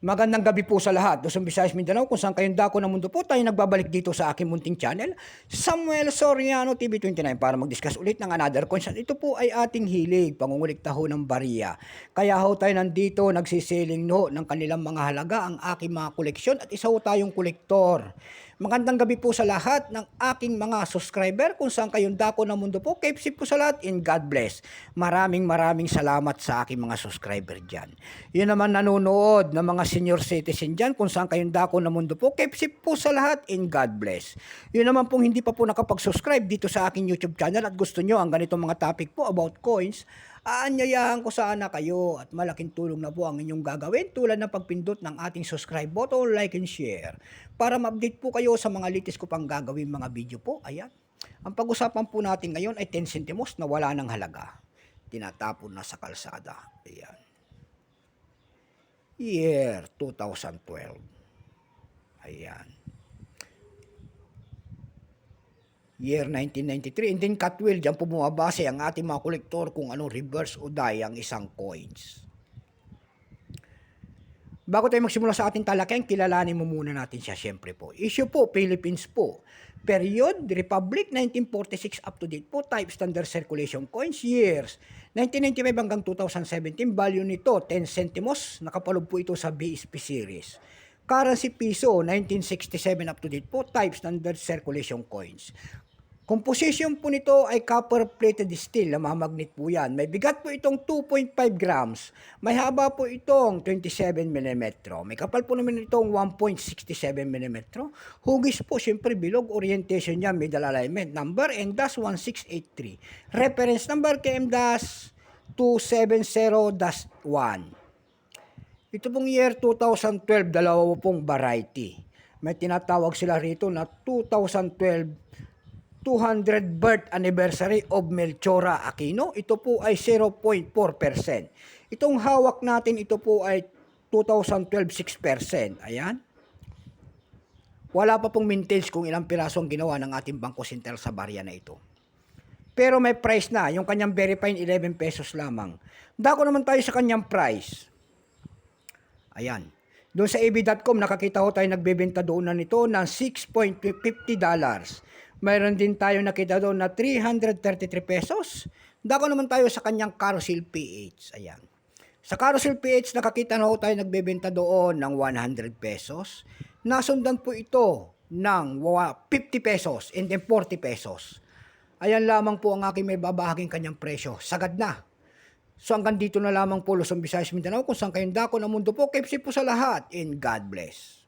Magandang gabi po sa lahat. Luzon, Visayas, Mindanao, kung saan kayong dako ng mundo po, tayo nagbabalik dito sa aking munting channel, Samuel Soriano TV29, para mag-discuss ulit ng another content. Ito po ay ating hilig, pangungulikta ho ng bariya. Kaya ho tayo nandito, nagsisiling no ng kanilang mga halaga, ang aking mga koleksyon, at isa ho tayong kolektor. Magandang gabi po sa lahat ng aking mga subscriber, kung saan kayong dako ng mundo po. Keep safe po sa lahat, and God bless. Maraming salamat sa aking mga subscriber dyan. Yun naman nanonood ng mga senior citizen dyan, kung saan kayong dako ng mundo po. Keep safe po sa lahat, and God bless. Yun naman pong hindi pa po nakapag-subscribe dito sa aking YouTube channel at gusto nyo ang ganitong mga topic po about coins, aanyayahan ko sana kayo at malaking tulong na po ang inyong gagawin tulad ng pagpindot ng ating subscribe button, like and share para ma-update po kayo sa mga latest ko pang gagawin mga video po. Ayan. Ang pag-usapan po natin ngayon ay 10 centimos na wala ng halaga. Tinatapon na sa kalsada. Ayan. Year 2012. Ayan. Year 1993. And then Catwill, dyan po bumabase ang ating mga kolektor kung anong reverse o die ang isang coins. Bago tayo magsimula sa ating talakay, kilalanin mo muna natin siya syempre po. Issue po, Philippines po. Period, Republic, 1946 up to date po. Type, standard circulation coins. Years, 1995 hanggang 2017. Value nito, 10 centimos. Nakapalog po ito sa BSP series. Currency piso, 1967 up to date po. Type, standard circulation coins. Composition po nito ay copper-plated steel, namamagnet po yan. May bigat po itong 2.5 grams. May haba po itong 27 mm. May kapal po naman itong 1.67 mm. Hugis po, siyempre bilog, orientation niya, middle alignment. Number M-1683. Reference number KM-270-1. Ito pong year 2012, dalawa pong variety. May tinatawag sila rito na 2012 200 birth anniversary of Melchora Aquino. Ito po ay 0.4%. Itong hawak natin, ito po ay 2012 6%. Ayan. Wala pa pong mintage kung ilang piraso ang ginawa ng ating Bangko Sentral sa barya na ito. Pero may price na. Yung kanyang verifying 11 pesos lamang. Dako naman tayo sa kanyang price. Ayan. Doon sa ab.com, nakakita ko tayo nagbebenta doon na nito ng $6.50. Mayroon din tayo nakita doon na 333 pesos. Dako naman tayo sa kanyang Carousel PH. Ayan. Sa Carousel PH, nakakita na tayo nagbebenta doon ng 100 pesos. Nasundan po ito ng 50 pesos and then 40 pesos. Ayan lamang po ang aking may babahaging kanyang presyo. Sagad na. So hanggang dito na lamang po, Luzon, Visayas, Mindanao, kung saan kayong dako ng mundo po. Keep safe po sa lahat, and God bless.